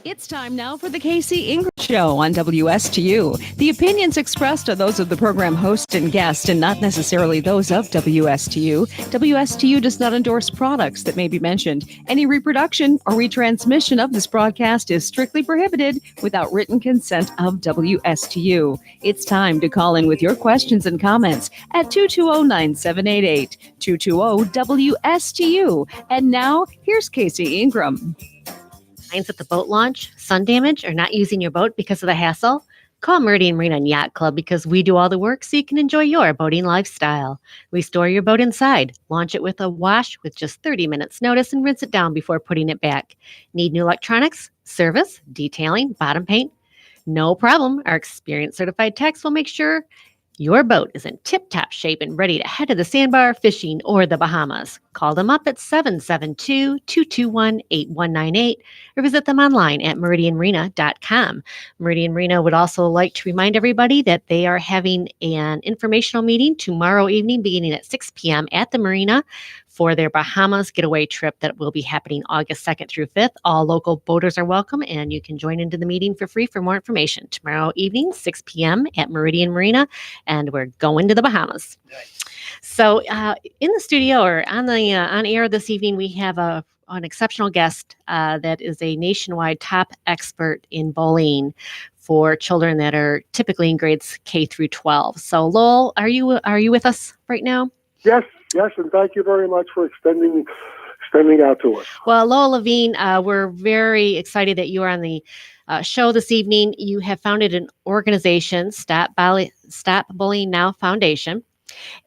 It's time now for the KC Ingram Show on WSTU. The opinions expressed are those of the program host and guest and not necessarily those of WSTU. WSTU does not endorse products that may be mentioned. Any reproduction or retransmission of this broadcast is strictly prohibited without written consent of WSTU. It's time to call in with your questions and comments at 220-9788, 220-WSTU. And now, here's KC Ingram. Signs at the boat launch, sun damage, or not using your boat because of the hassle? Call Meridian Marina and Yacht Club because we do all the work so you can enjoy your boating lifestyle. We store your boat inside, launch it with a wash with just 30 minutes notice, and rinse it down before putting it back. Need new electronics, service, detailing, bottom paint? No problem. Our experienced certified techs will make sure your boat is in tip-top shape and ready to head to the sandbar, fishing, or the Bahamas. Call them up at 772-221-8198 or visit them online at meridianmarina.com. Meridian Marina would also like to remind everybody that they are having an informational meeting tomorrow evening beginning at 6 p.m. at the marina for their Bahamas getaway trip that will be happening August 2nd through 5th. All local boaters are welcome, and you can join into the meeting for free for more information. Tomorrow evening, 6 p.m. at Meridian Marina, and we're going to the Bahamas. So in the studio or on air this evening, we have an exceptional guest that is a nationwide top expert in bullying for children that are typically in grades K through 12. So Lowell, are you with us right now? Yes, and thank you very much for extending out to us. Well, Lowell Levine, we're very excited that you are on the show this evening. You have founded an organization, Stop Bullying Now Foundation,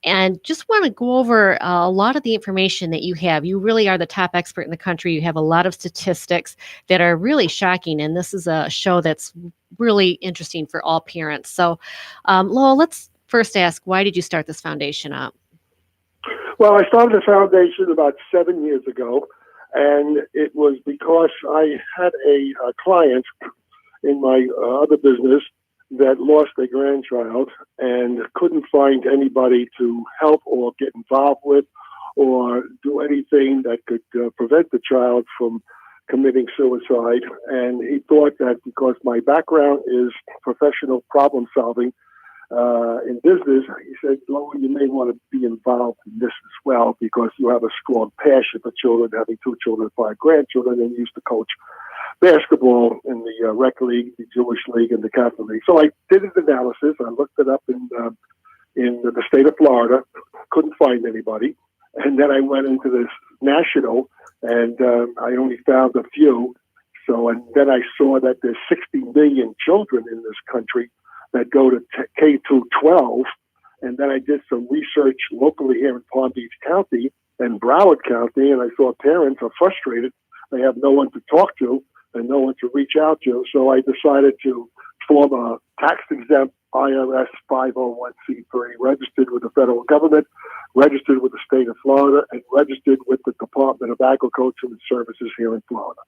and just want to go over a lot of the information that you have. You really are the top expert in the country. You have a lot of statistics that are really shocking, and this is a show that's really interesting for all parents. So, Lowell, let's first ask, why did you start this foundation up? Well, I started the foundation about 7 years ago, and it was because I had a client in my other business that lost a grandchild and couldn't find anybody to help or get involved with or do anything that could prevent the child from committing suicide. And he thought that because my background is professional problem solving, in business, he said, Lowell, you may want to be involved in this as well because you have a strong passion for children, having 2 children, 5 grandchildren, and you used to coach basketball in the rec league, the Jewish league, and the Catholic league. So I did an analysis. I looked it up in the state of Florida, couldn't find anybody. And then I went into this national, and I only found a few. So, and then I saw that there's 60 million children in this country that go to K through 12, and then I did some research locally here in Palm Beach County and Broward County, and I saw parents are frustrated. They have no one to talk to and no one to reach out to, so I decided to form a tax-exempt IRS 501c3, registered with the federal government, registered with the state of Florida, and registered with the Department of Agriculture and Services here in Florida.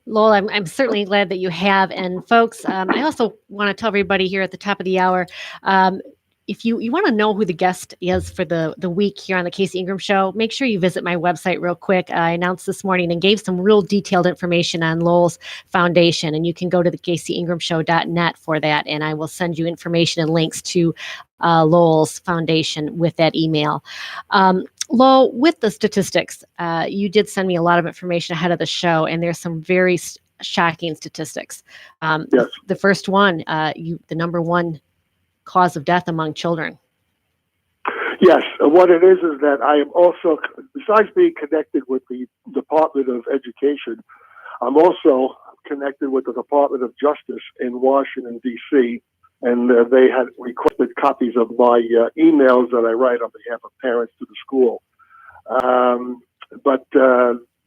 Lowell, I'm certainly glad that you have. And folks, I also want to tell everybody here at the top of the hour, if you want to know who the guest is for the week here on the KC Ingram Show, make sure you visit my website real quick. I announced this morning and gave some real detailed information on Lowell's foundation, and you can go to the kcingramshow.net for that, and I will send you information and links to Lowell's foundation with that email. Lowell, with the statistics, you did send me a lot of information ahead of the show, and there's some very shocking statistics. Yes. The first one, the number one cause of death among children. Yes, what it is that I am also, besides being connected with the Department of Education, I'm also connected with the Department of Justice in Washington, D.C., and they had requested copies of my emails that I write on behalf of parents to the school. But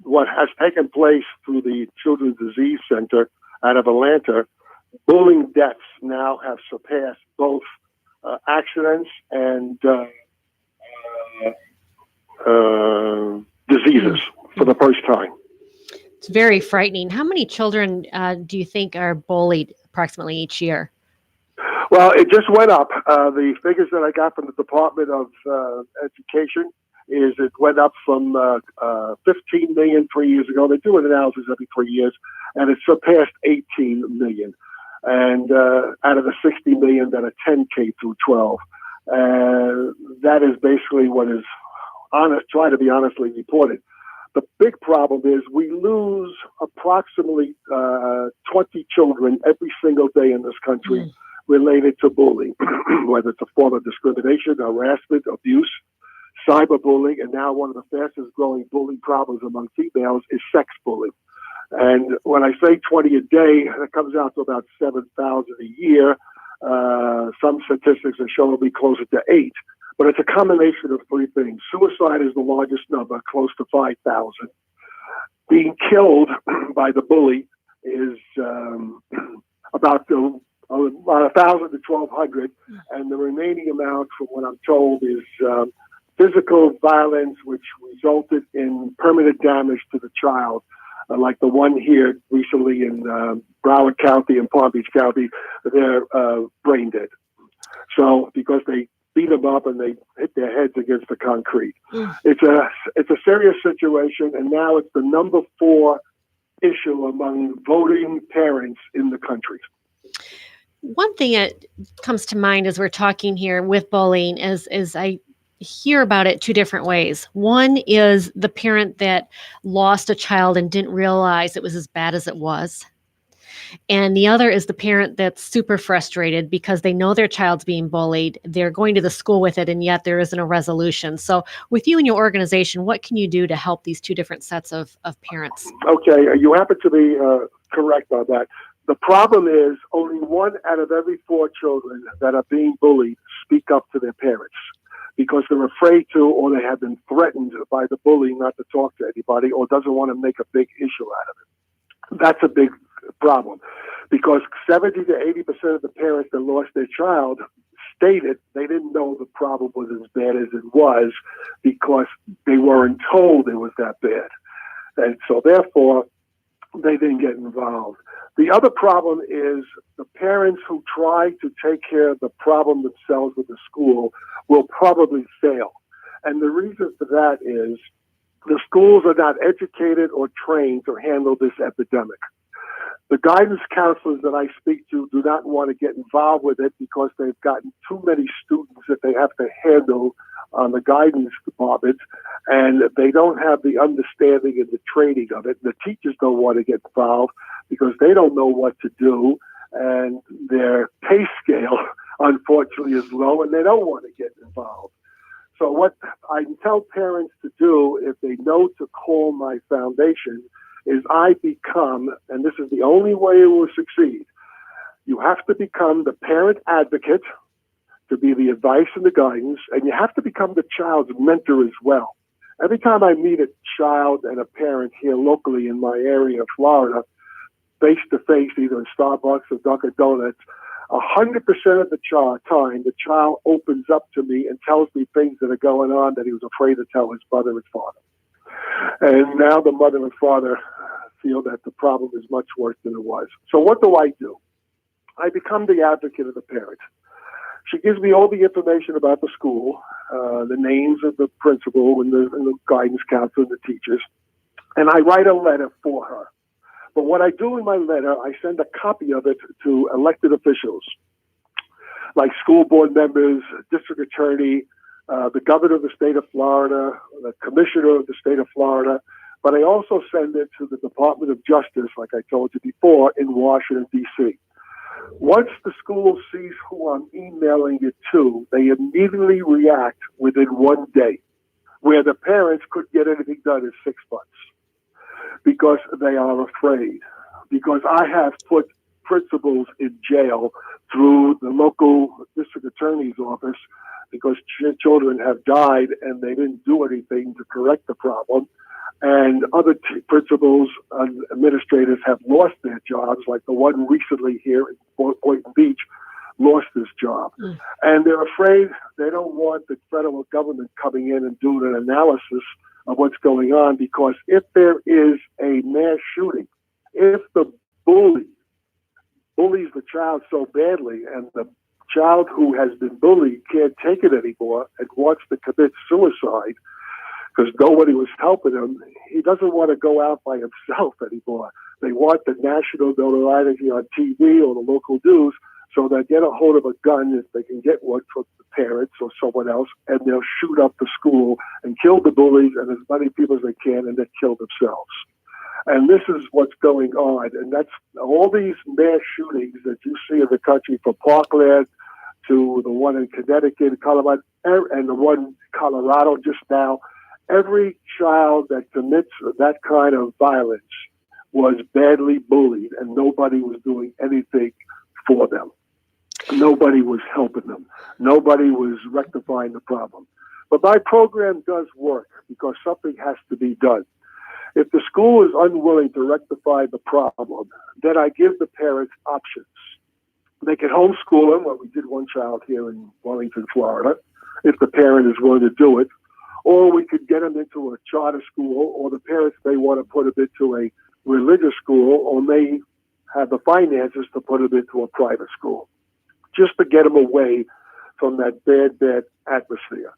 what has taken place through the Children's Disease Center out of Atlanta, bullying deaths now have surpassed both accidents and diseases for the first time. It's very frightening. How many children do you think are bullied approximately each year? Well, it just went up. The figures that I got from the Department of Education is it went up from 15 million 3 years ago. They do an analysis every 3 years, and it surpassed 18 million. And out of the 60 million that attend K through 12, that is basically what is try to be honestly reported. The big problem is we lose approximately 20 children every single day in this country related to bullying, whether it's a form of discrimination, harassment, abuse, cyberbullying, and now one of the fastest growing bullying problems among females is sex bullying. And when I say 20 a day, that comes out to about 7,000 a year. Some statistics are showing me closer to 8. But it's a combination of three things. Suicide is the largest number, close to 5,000. Being killed by the bully is about 1,000 to 1,200, and the remaining amount, from what I'm told, is physical violence, which resulted in permanent damage to the child, like the one here recently in Broward County and Palm Beach County. They're brain dead. So because they beat them up and they hit their heads against the concrete. It's a serious situation, and now it's the number 4 issue among voting parents in the country. One thing that comes to mind as we're talking here with bullying is I hear about it 2 different ways. One is the parent that lost a child and didn't realize it was as bad as it was. And the other is the parent that's super frustrated because they know their child's being bullied. They're going to the school with it, and yet there isn't a resolution. So with you and your organization, what can you do to help these 2 different sets of parents? Okay, you happen to be correct on that. The problem is only 1 out of every 4 children that are being bullied speak up to their parents because they're afraid to, or they have been threatened by the bully not to talk to anybody, or doesn't want to make a big issue out of it. That's a big problem because 70 to 80% of the parents that lost their child stated they didn't know the problem was as bad as it was because they weren't told it was that bad. And so therefore, they didn't get involved. The other problem is the parents who try to take care of the problem themselves with the school will probably fail. And the reason for that is the schools are not educated or trained to handle this epidemic. The guidance counselors that I speak to do not want to get involved with it because they've gotten too many students that they have to handle on the guidance department, and they don't have the understanding and the training of it. The teachers don't want to get involved because they don't know what to do, and their pay scale, unfortunately, is low, and they don't want to get involved. So what I tell parents to do if they know to call my foundation is I become, and this is the only way it will succeed, you have to become the parent advocate to be the advice and the guidance, and you have to become the child's mentor as well. Every time I meet a child and a parent here locally in my area of Florida, face to face, either in Starbucks or Dunkin' Donuts, 100% of the time, the child opens up to me and tells me things that are going on that he was afraid to tell his mother and father. And now the mother and father feel that the problem is much worse than it was. So what do? I become the advocate of the parent. She gives me all the information about the school, the names of the principal and the guidance counselor and the teachers, and I write a letter for her. But what I do in my letter, I send a copy of it to elected officials, like school board members, district attorney, the governor of the state of Florida, the commissioner of the state of Florida, but I also send it to the Department of Justice, like I told you before, in Washington, D.C. Once the school sees who I'm emailing it to, they immediately react within 1 day, where the parents could get anything done in 6 months because they are afraid. Because I have put principals in jail through the local district attorney's office because children have died and they didn't do anything to correct the problem. And other principals and administrators have lost their jobs, like the one recently here in Boynton Beach lost his job. And they're afraid. They don't want the federal government coming in and doing an analysis of what's going on, because if there is a mass shooting, if the bullies the child so badly and the child who has been bullied can't take it anymore and wants to commit suicide, because nobody was helping him. He doesn't want to go out by himself anymore. They want the national notoriety on TV or the local news, so they get a hold of a gun if they can get one from the parents or someone else, and they'll shoot up the school and kill the bullies and as many people as they can, and then kill themselves. And this is what's going on, and that's all these mass shootings that you see in the country, from Parkland to the one in Connecticut, Colorado, and the one in Colorado just now. Every child that commits that kind of violence was badly bullied, and nobody was doing anything for them. Nobody was helping them. Nobody was rectifying the problem. But my program does work because something has to be done. If the school is unwilling to rectify the problem, then I give the parents options. They can homeschool them. Well, we did one child here in Wellington, Florida, if the parent is willing to do it. Or we could get them into a charter school, or the parents may want to put them into a religious school, or may have the finances to put them into a private school, just to get them away from that bad atmosphere.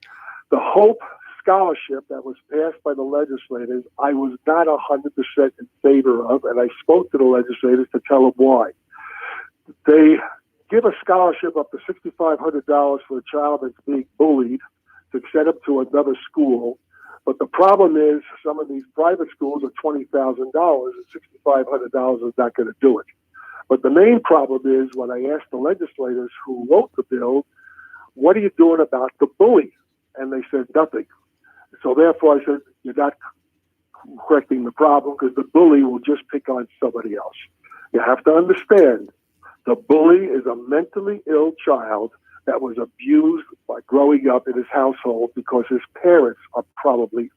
The Hope Scholarship that was passed by the legislators, I was not 100% in favor of, and I spoke to the legislators to tell them why. They give a scholarship up to $6,500 for a child that's being bullied to send them to another school. But the problem is some of these private schools are $20,000, and $6,500 is not going to do it. But the main problem is when I asked the legislators who wrote the bill, what are you doing about the bully? And they said nothing. So therefore I said, you're not correcting the problem, because the bully will just pick on somebody else. You have to understand, the bully is a mentally ill child that was abused by growing up in his household because his parents are probably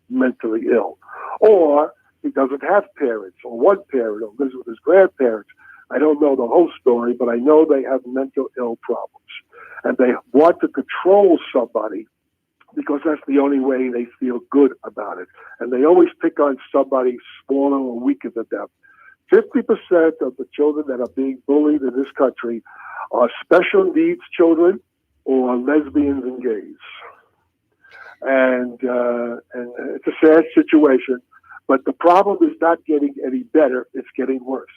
mentally ill. Or he doesn't have parents, or one parent, or lives with his grandparents. I don't know the whole story, but I know they have mental ill problems. And they want to control somebody because that's the only way they feel good about it. And they always pick on somebody smaller or weaker than them. 50% of the children that are being bullied in this country are special needs children or lesbians and gays. And it's a sad situation, but the problem is not getting any better, it's getting worse.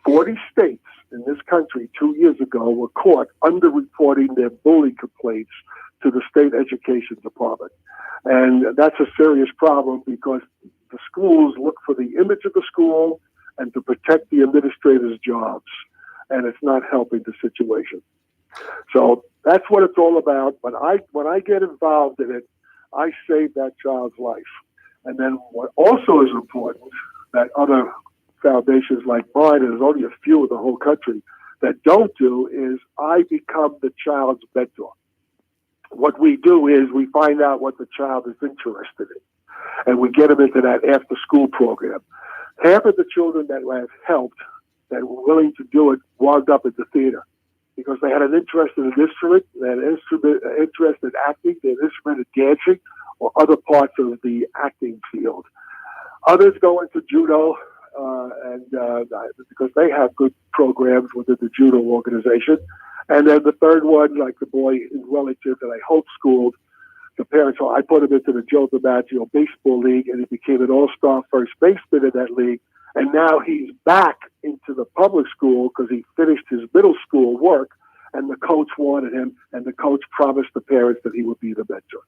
40 states in this country 2 years ago were caught underreporting their bullying complaints to the state education department. And that's a serious problem because the schools look for the image of the school and to protect the administrators' jobs. And it's not helping the situation. So that's what it's all about. But when I get involved in it, I save that child's life. And then what also is important, that other foundations like mine, and there's only a few in the whole country that don't do, is I become the child's mentor. What we do is we find out what the child is interested in, and we get them into that after-school program. Half of the children that I've helped that were willing to do it wound up at the theater because they had an interest in an instrument, they had an interest in acting, they had an instrument in dancing, or other parts of the acting field. Others go into judo, because they have good programs within the judo organization. And then the third one, like the boy in Wellington that I homeschooled, the parents, I put him into the Joe DiMaggio Baseball League, and he became an all-star first baseman in that league. And now he's back into the public school because he finished his middle school work, and the coach wanted him, and the coach promised the parents that he would be the mentor.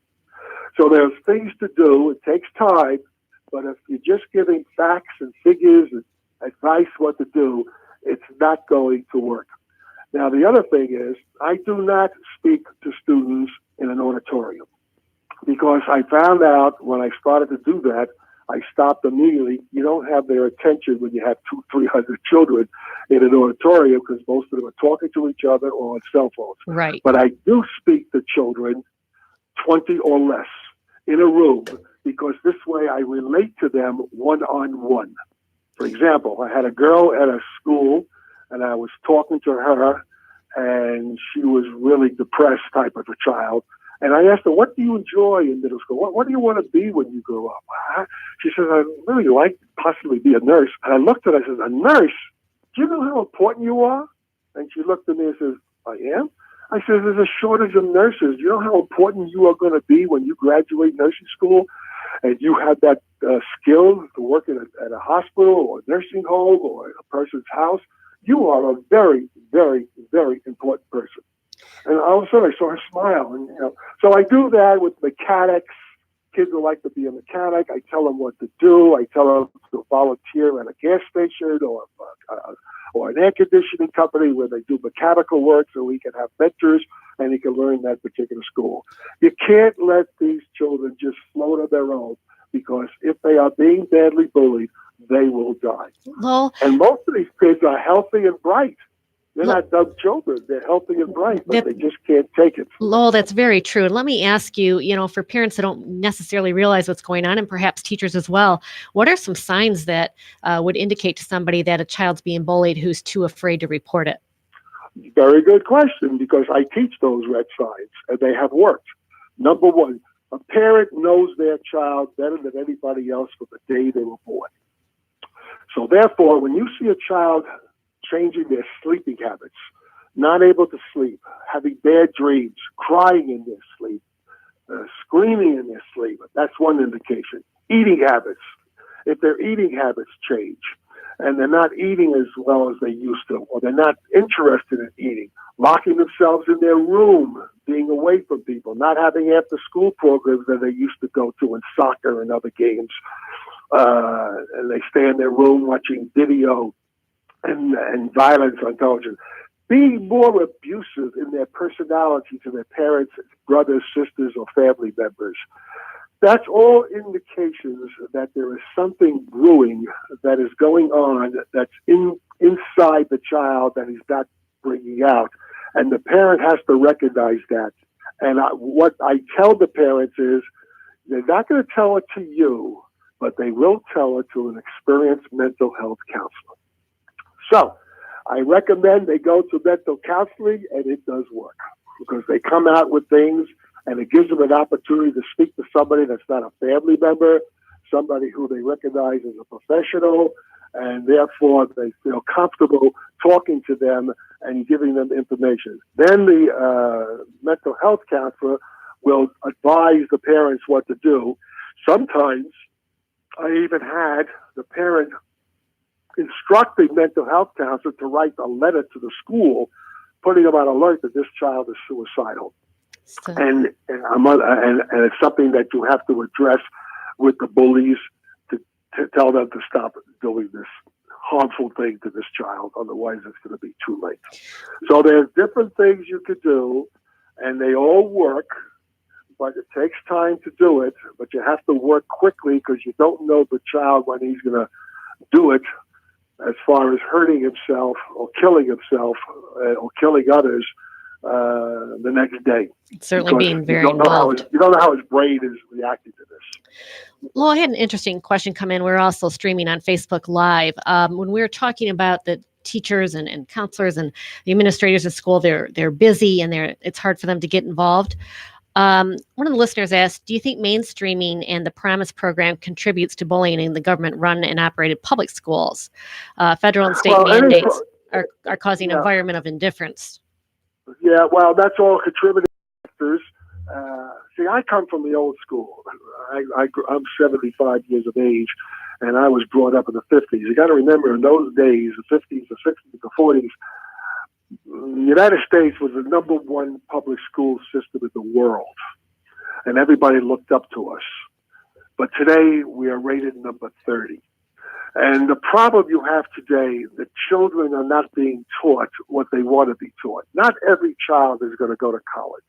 So there's things to do. It takes time, but if you're just giving facts and figures and advice what to do, it's not going to work. Now, the other thing is, I do not speak to students in an auditorium because I found out when I started to do that, I stopped immediately. You don't have their attention when you have 200-300 children in an auditorium because most of them are talking to each other or on cell phones. Right. But I do speak to children 20 or less in a room because this way I relate to them one-on-one. For example, I had a girl at a school and I was talking to her and she was really depressed type of a child. And I asked her, what do you enjoy in middle school? What do you want to be when you grow up? She says, I really like to possibly be a nurse. And I looked at her and I said, a nurse? Do you know how important you are? And she looked at me and says, I am? I said, there's a shortage of nurses. Do you know how important you are going to be when you graduate nursing school? and you have that skill to work at a hospital or a nursing home or a person's house, you are a very, very, very important person. And all of a sudden I saw her smile. And, so I do that with mechanics. Kids who like to be a mechanic, I tell them what to do. I tell them to volunteer at a gas station or an air conditioning company where they do mechanical work so he can have mentors and he can learn that particular school. You can't let these children just float on their own, because if they are being badly bullied, they will die. Lowell, and most of these kids are healthy and bright. They're not dumb children. They're healthy and bright, but they just can't take it. Lowell, that's very true. And let me ask you, for parents that don't necessarily realize what's going on, and perhaps teachers as well, what are some signs that would indicate to somebody that a child's being bullied who's too afraid to report it? Very good question, because I teach those red signs, and they have worked. Number one, a parent knows their child better than anybody else from the day they were born. So therefore, when you see a child changing their sleeping habits, not able to sleep, having bad dreams, crying in their sleep, screaming in their sleep, that's one indication. Eating habits. If their eating habits change and they're not eating as well as they used to, or they're not interested in eating, locking themselves in their room, being away from people, not having after-school programs that they used to go to in soccer and other games, and they stay in their room watching video and violence on television, being more abusive in their personality to their parents, brothers, sisters, or family members. That's all indications that there is something brewing that is going on that's inside the child that he's not bringing out. And the parent has to recognize that. And what I tell the parents is, they're not going to tell it to you, but they will tell it to an experienced mental health counselor. So I recommend they go to mental counseling, and it does work, because they come out with things, and it gives them an opportunity to speak to somebody that's not a family member, somebody who they recognize as a professional, and therefore they feel comfortable talking to them and giving them information. Then the mental health counselor will advise the parents what to do. Sometimes I even had the parent instructing mental health counselor to write a letter to the school, putting them on alert that this child is suicidal. And it's something that you have to address with the bullies to tell them to stop doing this harmful thing to this child. Otherwise, it's going to be too late. So there's different things you could do, and they all work, but it takes time to do it. But you have to work quickly, because you don't know the child when he's going to do it, as far as hurting himself or killing himself or killing others the next day. Certainly being very involved. You don't know how his brain is reacting to this. Well, I had an interesting question come in. We're also streaming on Facebook Live. When we were talking about the teachers and counselors and the administrators at school, they're busy and it's hard for them to get involved. One of the listeners asked, do you think mainstreaming and the Promise program contributes to bullying in the government-run and operated public schools? Federal and state mandates are causing an environment of indifference. Yeah, well, that's all contributing factors. See, I come from the old school. I'm 75 years of age, and I was brought up in the 50s. You got to remember, in those days, the 50s, the 60s, the 40s, the United States was the number one public school system in the world, and everybody looked up to us. But today, we are rated number 30. And the problem you have today, the children are not being taught what they want to be taught. Not every child is going to go to college.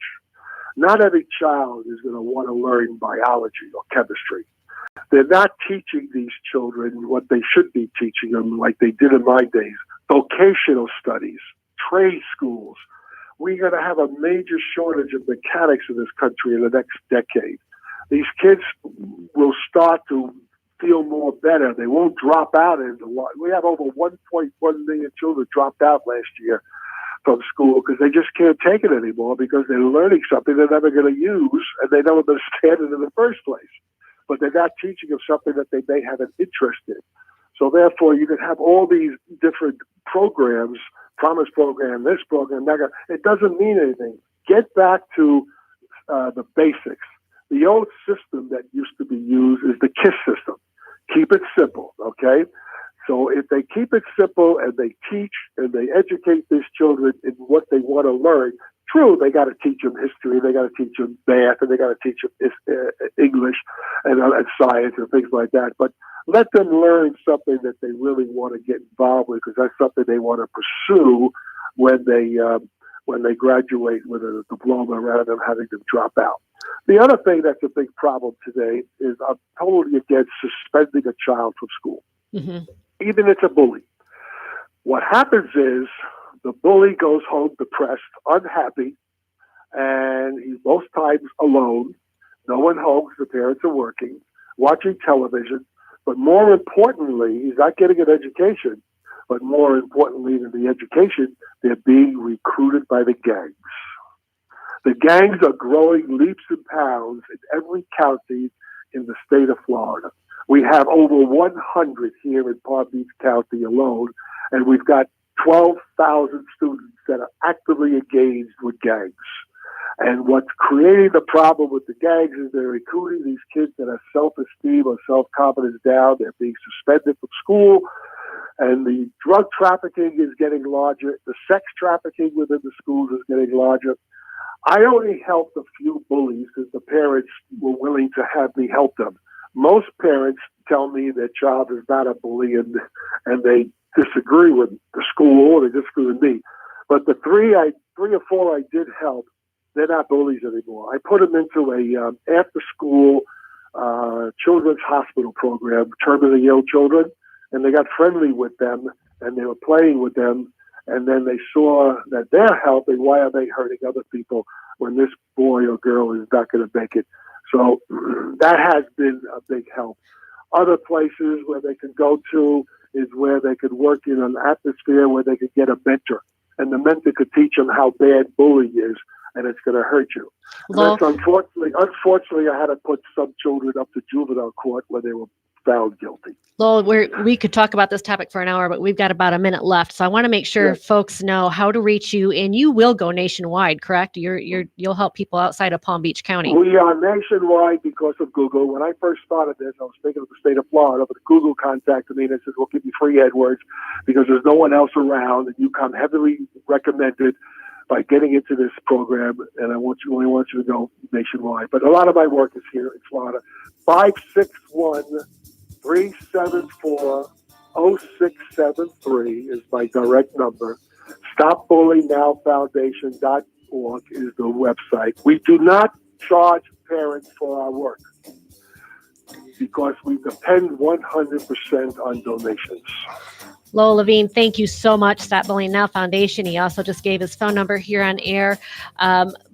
Not every child is going to want to learn biology or chemistry. They're not teaching these children what they should be teaching them, like they did in my days. Vocational studies, trade schools. We're going to have a major shortage of mechanics in this country in the next decade. These kids will start to feel more better. They won't drop out. We have over 1.1 million children dropped out last year from school because they just can't take it anymore, because they're learning something they're never going to use and they don't understand it in the first place. But they're not teaching them something that they may have an interest in. So therefore, you can have all these different programs, Promise program, this program, that. It doesn't mean anything. Get back to the basics. The old system that used to be used is the KISS system. Keep it simple, okay? So if they keep it simple and they teach and they educate these children in what they want to learn, true, they got to teach them history, they got to teach them math, and they got to teach them English and science and things like that. But let them learn something that they really want to get involved with, because that's something they want to pursue when they graduate with a diploma, rather than having to drop out. The other thing that's a big problem today is I'm totally against suspending a child from school, even if it's a bully. What happens is the bully goes home depressed, unhappy, and he's most times alone. No one home because the parents are working, watching television. But more importantly, he's not getting an education. But more importantly than the education, they're being recruited by the gangs. The gangs are growing leaps and bounds in every county in the state of Florida. We have over 100 here in Palm Beach County alone, and we've got 12,000 students that are actively engaged with gangs. And what's creating the problem with the gangs is they're recruiting these kids that have self-esteem or self-confidence down. They're being suspended from school. And the drug trafficking is getting larger. The sex trafficking within the schools is getting larger. I only helped a few bullies because the parents were willing to have me help them. Most parents tell me their child is not a bully, and they disagree with the school, or they disagree with me. But the three or four I did help, they're not bullies anymore. I put them into a after-school children's hospital program, terminally ill children, and they got friendly with them, and they were playing with them, and then they saw that they're helping. Why are they hurting other people when this boy or girl is not going to make it? So that has been a big help. Other places where they can go to is where they could work in an atmosphere where they could get a mentor, and the mentor could teach them how bad bullying is, and it's going to hurt you. Well, that's unfortunately, I had to put some children up to juvenile court where they were found guilty. Lowell, we could talk about this topic for an hour, but we've got about a minute left. So I want to make sure folks know how to reach you, and you will go nationwide, correct? You'll help people outside of Palm Beach County. We are nationwide because of Google. When I first started this, I was thinking of the state of Florida, but Google contacted me and said, we'll give you free AdWords because there's no one else around, and you come heavily recommended by getting into this program, and I only want you to go nationwide. But a lot of my work is here in Florida. 561-374-0673 is my direct number. StopBullyingNowFoundation.org is the website. We do not charge parents for our work because we depend 100% on donations. Lowell Levine, thank you so much. Stop Bullying Now Foundation. He also just gave his phone number here on air.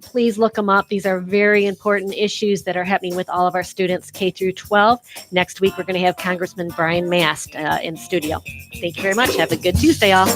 Please look him up. These are very important issues that are happening with all of our students, K through 12. Next week, we're going to have Congressman Brian Mast in studio. Thank you very much. Have a good Tuesday, all.